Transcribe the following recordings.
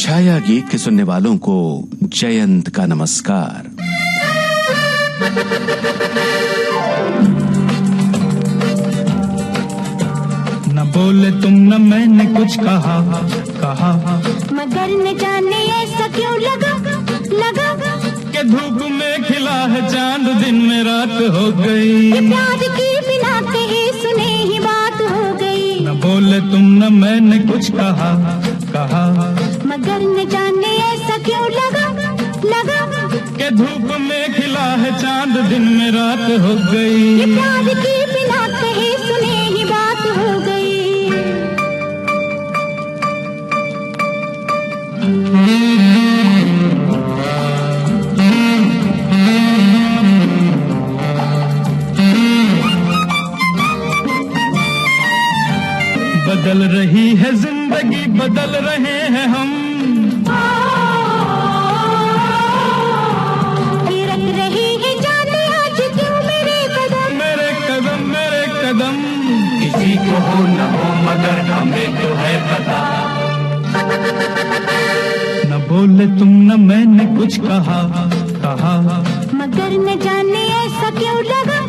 छाया गीत के सुनने वालों को जयंत का नमस्कार। न बोले तुम न मैंने कुछ कहा मगर न जाने ऐसा क्यों लगा कि धूप में खिला है चांद दिन में रात हो गई। प्यार की बिना कहे सुने ही बात हो गई। न बोले तुम न मैंने कुछ कहा मगर न जाने ऐसा क्यों लगा कि धूप में खिला है चांद दिन में रात हो गई। प्यार की बिना कहे सुने ही बात हो गई। बदल रही है जिंदगी, बदल रहे हैं हम। थिरक रही है जाने आज क्यों मेरे कदम किसी को हो न हो मगर हमें तो है पता। न बोले तुम न मैंने कुछ कहा मगर न जाने ऐसा क्यों लगा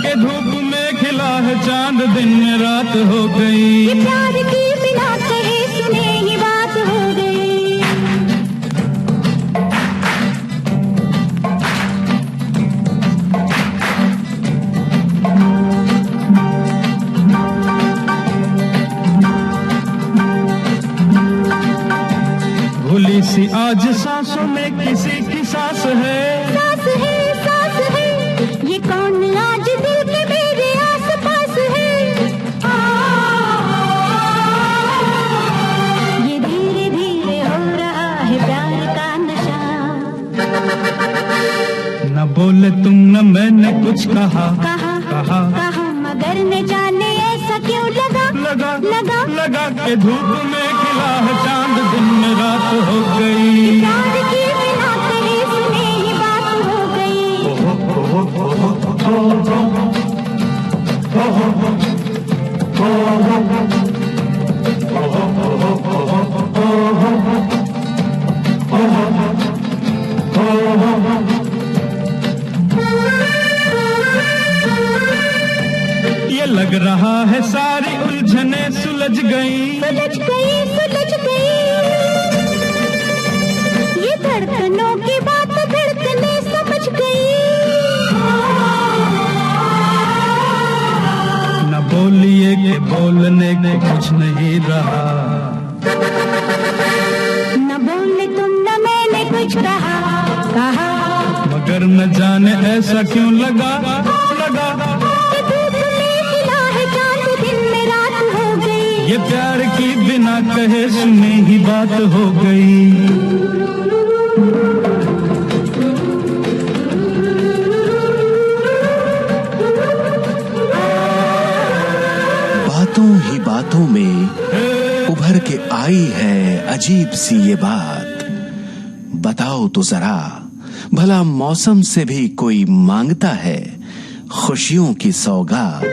कि धूप में खिला है चांद दिन में रात हो गई। प्यार की बिना कहे सुने ही बात हो गई। भूली सी आज सांसों में किसी की सांस है। ये कौन आज दिल के मेरे आस-पास है। ये धीरे धीरे हो रहा है प्यार का नशा। न बोले तुम न मैंने कुछ कहा मगर न जाने ऐसा क्यों लगा के धूप में खिला है चांद दिन में रात हो गई। प्यार की बिना कहे सुने ही बात हो गई। ये लग रहा है सारी उलझने सुलझ गई। ये धड़कनों की बात धड़कने समझ गई। न बोलिए कि बोलने को कुछ नहीं रहा। न बोले तुम न मैंने कुछ कहा मगर न जाने ऐसा क्यों लगा कि धूप में खिला है चांद दिन में रात हो गई। ये प्यार की बिना कहे सुने ही बात हो गई। बातों ही बातों में उभर के आई है अजीब सी ये बात। बताओ तो जरा, भला मौसम से भी कोई मांगता है खुशियों की सौगात।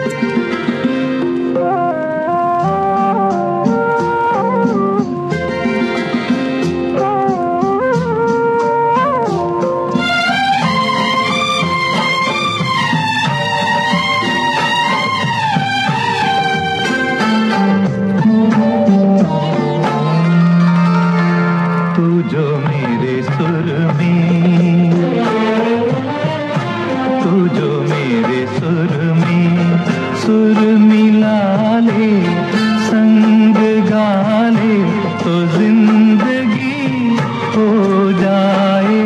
सुर मिला ले संग गा ले तो जिंदगी हो जाए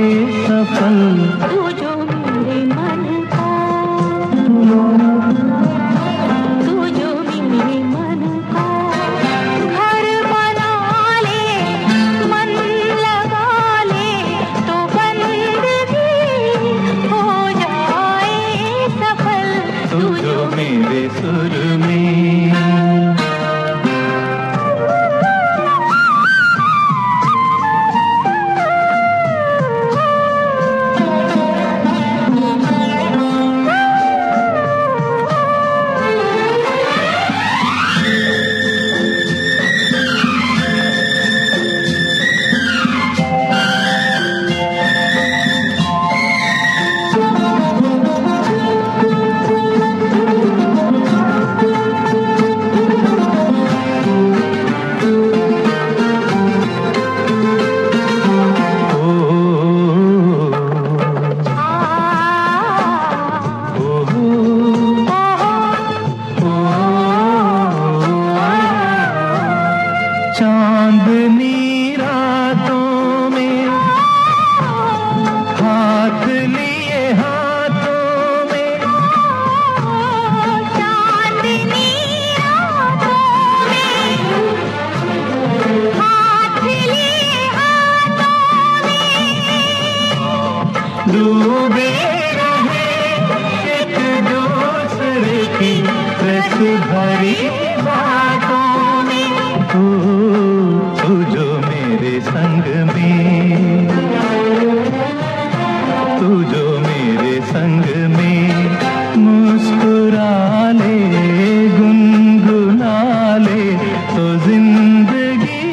सफल। तू जो मेरे मन का, तू जो मेरे मन का घर बना ले, मन लगा ले तो बंदगी हो जाए सफल। तू जो मेरे सुर में चांदनी रातों में हाथ लिए हाथों में, चांदनी रातों में हाथ लिए हाथों में, डूबे रहे एक दूसरे की रस भरी बातों में। तू जो मेरे संग में, तू जो मेरे संग में मुस्कुरा ले, गुनगुना ले, तो जिंदगी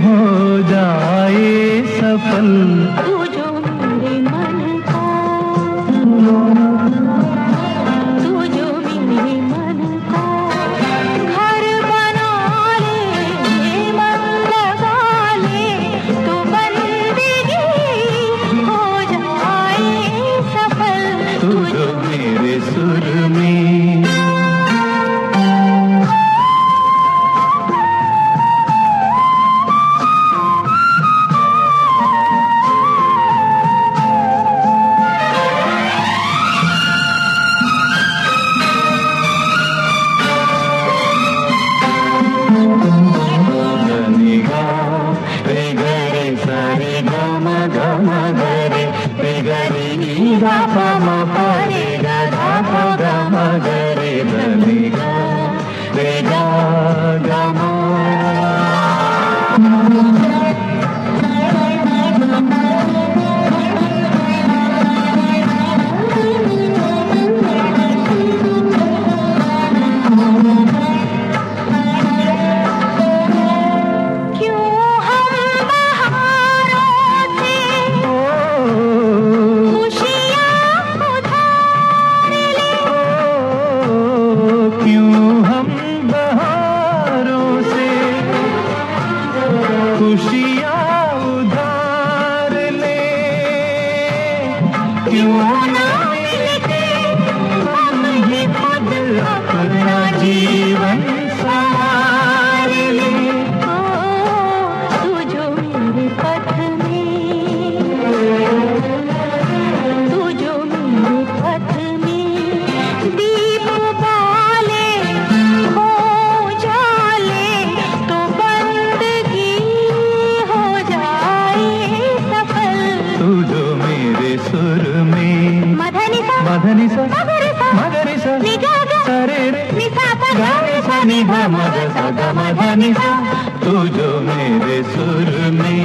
हो जाए सफल। तू जो मेरे मन को, तू जो मेरे मन को घर बना ले, मन लगा ले, तो बंदगी हो जाए सफल। तू जो मेरे सुर में, जीवन संवार ले। तू जो मेरे पथ में, तू जो मेरे पथ में दीप बाले हो जाले, तो बंदगी हो जाए सफल। तू जो मेरे सुर में, मधनी सा मधनी सा मगरी सा निगा सरे रे निसा गाने सा निधा मद सा गा मधनी सा। तू जो मेरे सुर में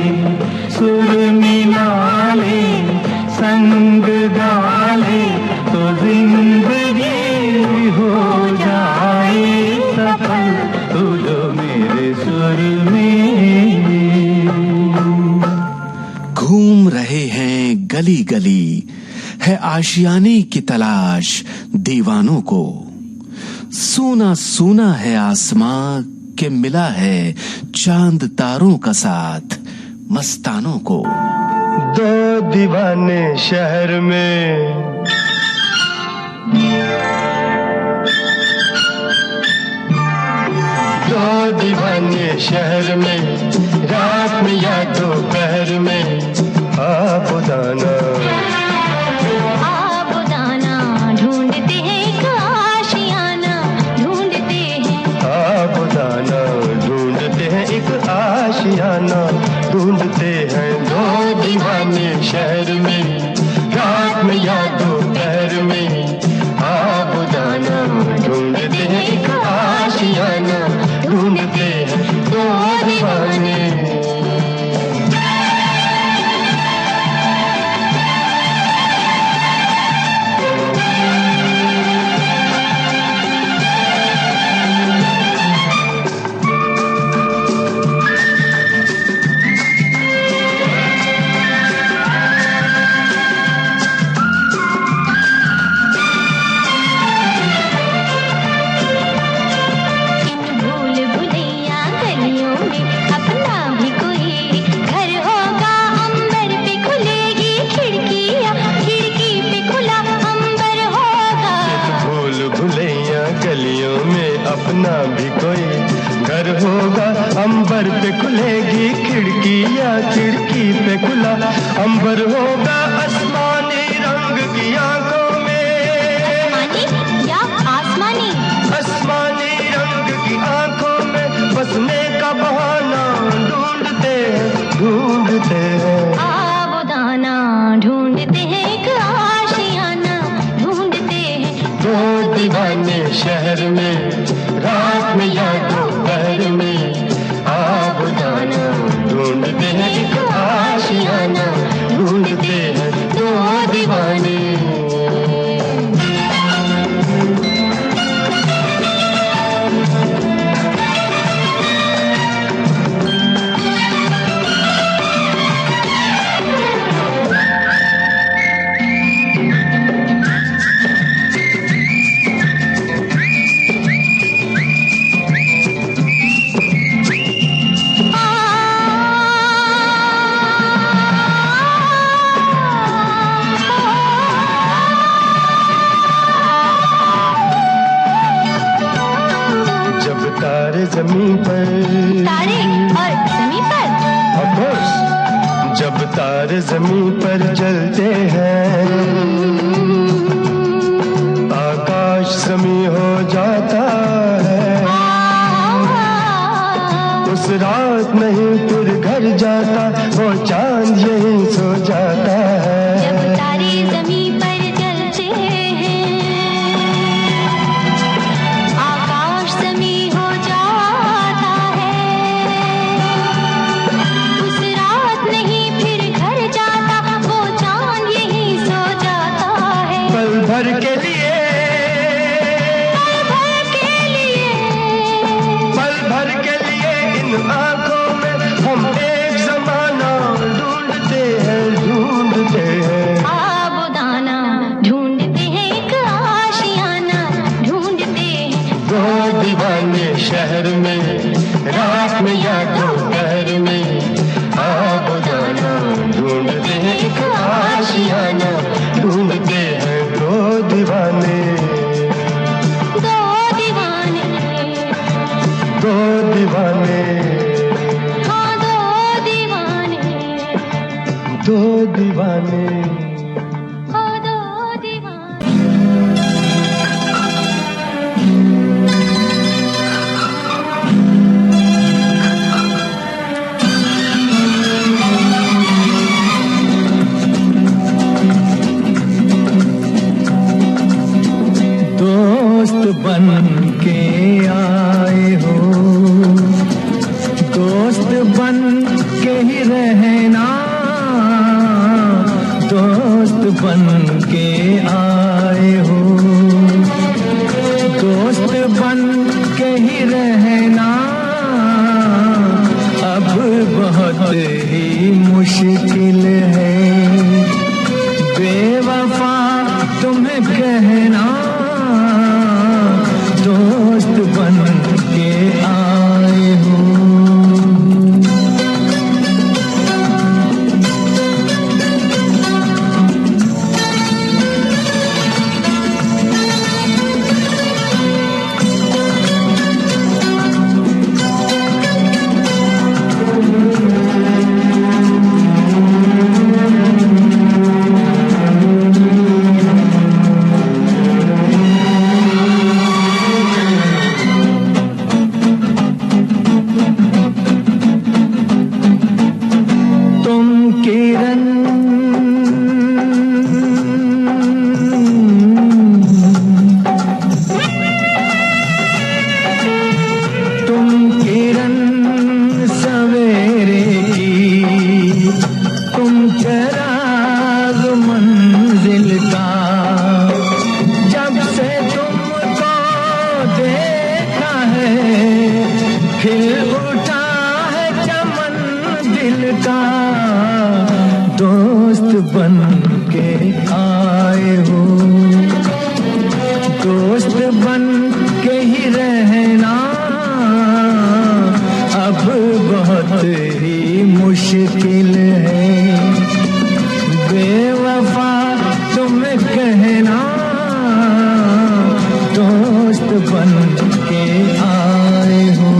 सुर मिला ले, संग गा ले, तो जिंदगी हो जाए सफल। तू जो मेरे सुर में। घूम रहे हैं गली गली, है आशियाने की तलाश दीवानों को। सूना सूना है आसमां के मिला है चांद तारों का साथ मस्तानों को। दो दीवाने शहर में, दो दीवाने शहर में, रात में या दोपहर में आबुदाना ढूंढते हैं एक आशियाना, ढूंढते हैं आबुदाना, ढूंढते हैं एक आशियाना, ढूंढते हैं दो दीवाने शहर में, रात में या दोपहर में आबुदाना, ढूंढते हैं एक आशियाना, ढूंढते हैं दो दीवाने। खिड़की पे खुला, अंबर होगा आसमानी रंग की आंखों में। आसमानी आसमानी रंग की आंखों में बसने का बहाना ढूंढते हैं। आबुदाना ढूंढते हैं, एक आशियाना ढूंढते हैं। दो दीवाने शहर में, रात में या दोपहर में, आबुदाना ढूंढते हैं, एक आशियाना ढूंढते हैं दो दीवाने। जमीन पर तारे और जमीन पर, of course, जब तारे जमीन पर चलते हैं, आकाश जमीन हो जाता है। उस रात नहीं फिर घर जाता, वो चांद यहीं सो जाता है। जब तारे जमीन पर चलते हैं, आकाश जमीन हो जाता है। उस रात नहीं फिर घर जाता, वो चांद यहीं सो जाता है। पल भर के लिए, पल भर के लिए, पल भर के लिए इन आंखों में हम एक जमाना ढूंढते हैं। आबुदाना ढूंढते हैं, एक आशियाना ढूंढते हैं। दो दीवाने शहर में, रात में या दोपहर में, आबुदाना ढूंढते हैं, एक आशियाना ढूंढते हैं दो दीवाने। दो दीवाने, दो दीवाने, हाँ दो दीवाने, दो दीवाने। हाँ दो दीवाने। दोस्त बन के आए हो, दोस्त बन के ही रहना, दोस्त बन के आए हो, दोस्त बन के ही रहना। अब बहुत ही मुश्किल है बेवफा तुम्हें कहना, दोस्त बन के आए हो। बन के आए हो, दोस्त बन के ही रहना। अब बहुत ही मुश्किल है बेवफा तुम्हें कहना, दोस्त बन के आए हो।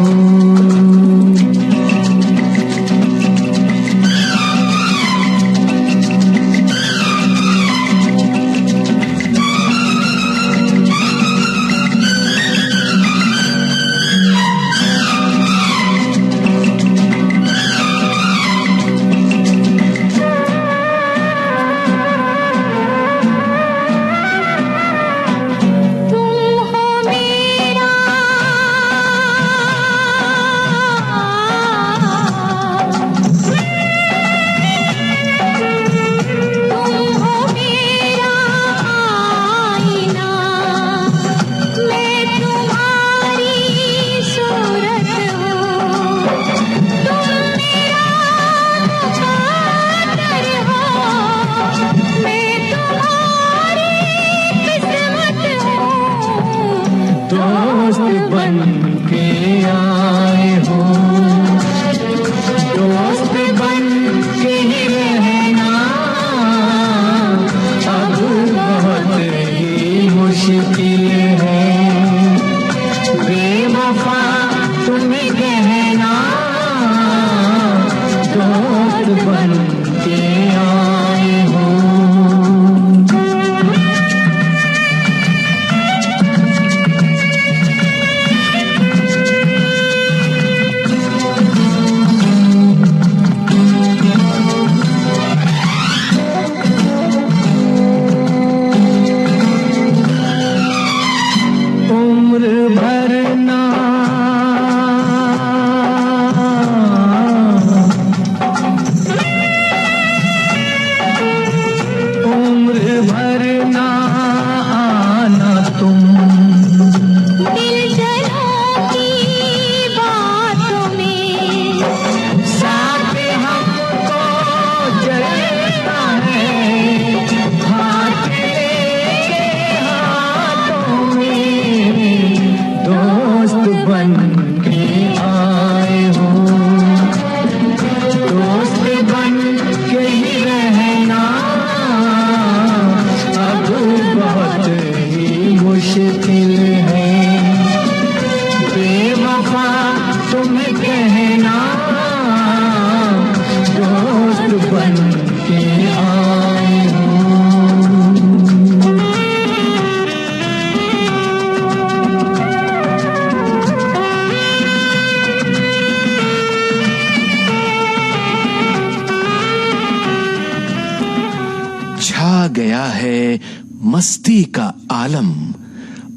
गया है मस्ती का आलम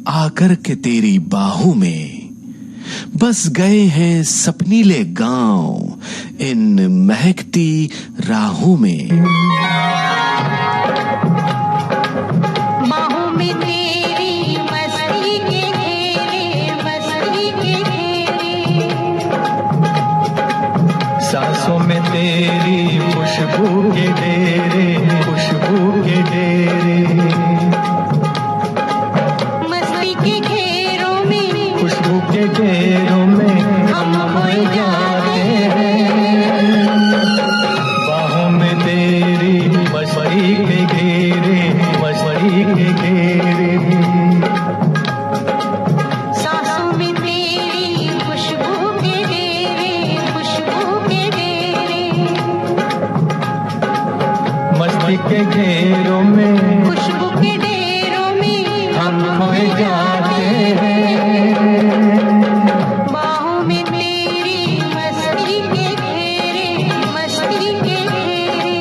आकर के तेरी बाहों में। बस गए हैं सपनीले गांव इन महकती राहों में। बाहों में तेरी मस्ती के घेरे, मस्ती के घेरे। सांसों में तेरी खुशबू के डेरे, खुशबू के डेरे। मस्ती के घेरों में, खुशबू के घेरों में हम खोए जाते हैं। बाहों में तेरी मस्ती के घेरे, मस्ती के घेरे। सांसों में तेरी खुशबू के डेरे, खुशबू के डेरे। मस्ती के घेरों में, खुशबू के डेरों में हम खोए जाते हैं। बाहों में तेरी मस्ती के घेरे, मस्ती के घेरे।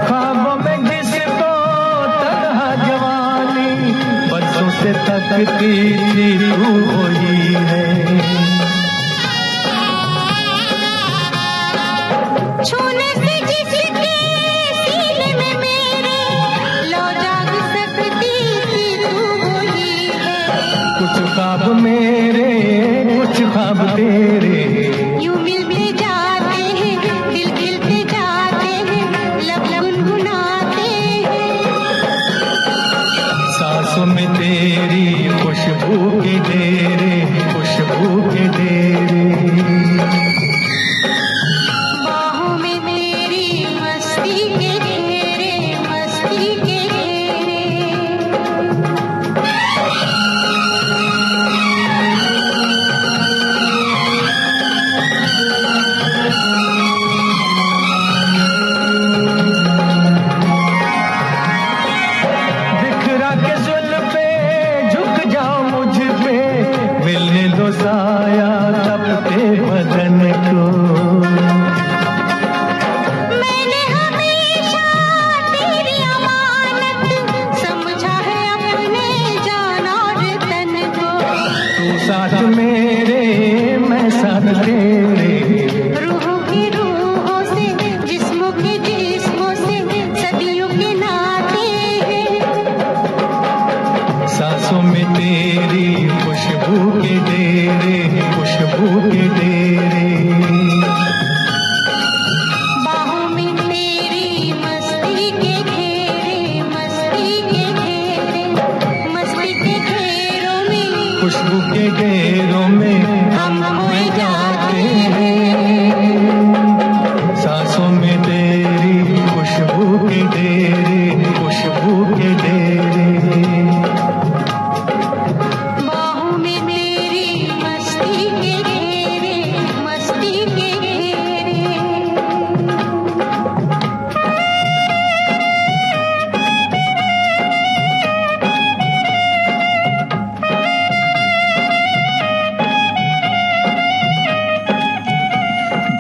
ख्वाबों में जिसको तन्हा जवानी बरसों से तकती थी तू वही है। छूने से जिसके सीने में मेरे लो जाग सकती थी तू वही है। कुछ ख्वाब मेरे, कुछ ख्वाब तेरे। यूं मिलते जाते हैं, दिल खिलते जाते हैं, लब गुनगुनाते हैं। सांसों में तेरी खुशबू के डेरे, खुशबू के डेरे। बाहों में तेरी मस्ती के घेरे, मस्ती के घेरे। बिखरा के जुल्फे झुक जाओ मुझ पे, मिलने दो साया तपते बदन को। मैंने हमेशा तेरी अमानत समझा है अपने जान और तन को। तू साथ मेरे, मैं साथ तेरे। रूहों की रूहों से, जिस्मों के जिस्मों से सदियों के नाते हैं। सांसों में तेरी खुशबू के डेरे, खुशबू के डेरे। बाहों में तेरी मस्ती के घेरे, मस्ती के घेरे। मस्ती के घेरों में खुशबू के डेरों में हम खोए जाते हैं। सांसों में तेरी खुशबू के डेरे, खुशबू के डेरे। बाहों में तेरी मस्ती के घेरे, मस्ती के घेरे।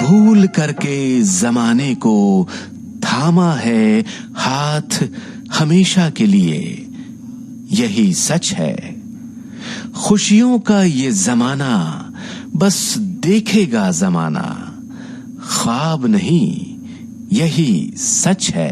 भूल करके जमाने को थामा है हाथ हमेशा के लिए। यही सच है, खुशियों का ये जमाना बस देखेगा जमाना। ख्वाब नहीं, यही सच है।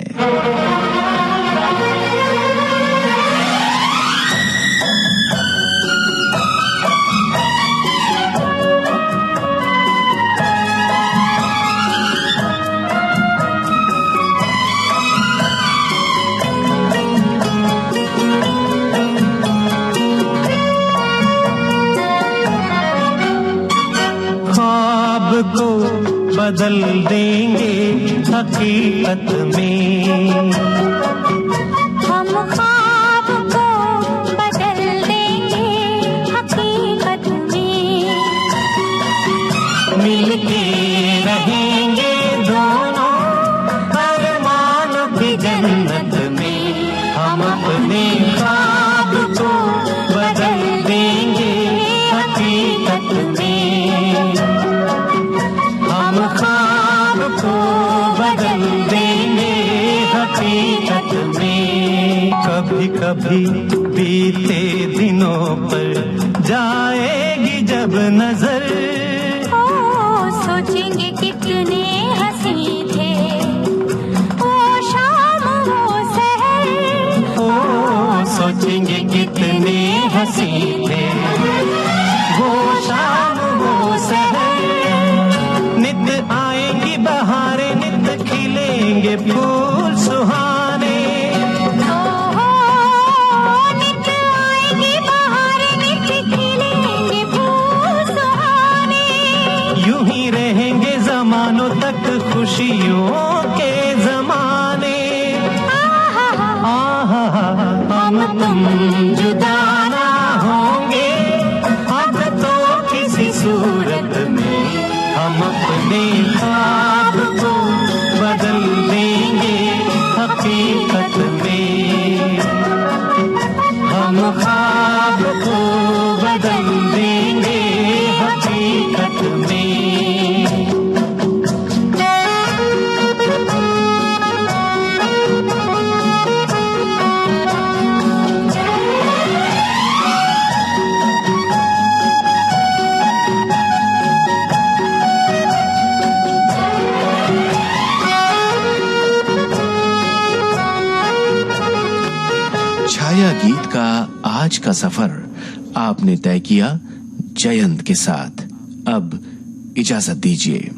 ख्वाब को बदल देंगे हकीकत में। हम ख्वाब को बदल देंगे हकीकत में। मिलके रहेंगे दोनों अरमान की जन्नत में। हम अपने ख्वाब को हकीकत में। कभी कभी बीते दिनों पर जाएगी जब नजर, ओ सोचेंगे कितने हंसी थे वो शाम वो सहर। ओ सोचेंगे कितने हंसी थे वो शाम वो सहर। नित आएंगी बहारें, नित खिलेंगे फूल सुहाने। नित आएंगी बहारें, नित खिलेंगे फूल सुहाने। यूं ही रहेंगे जमानों तक खुशियों के जमाने। हम तुम जुदा ना होंगे अब तो किसी सूरत में। हम अपने ख्वाब को बदल देंगे हकीकत में। हम ख्वाब को बदल देंगे हकीकत में। छाया गीत का आज का सफर आपने तय किया जयंत के साथ। अब इजाजत दीजिए।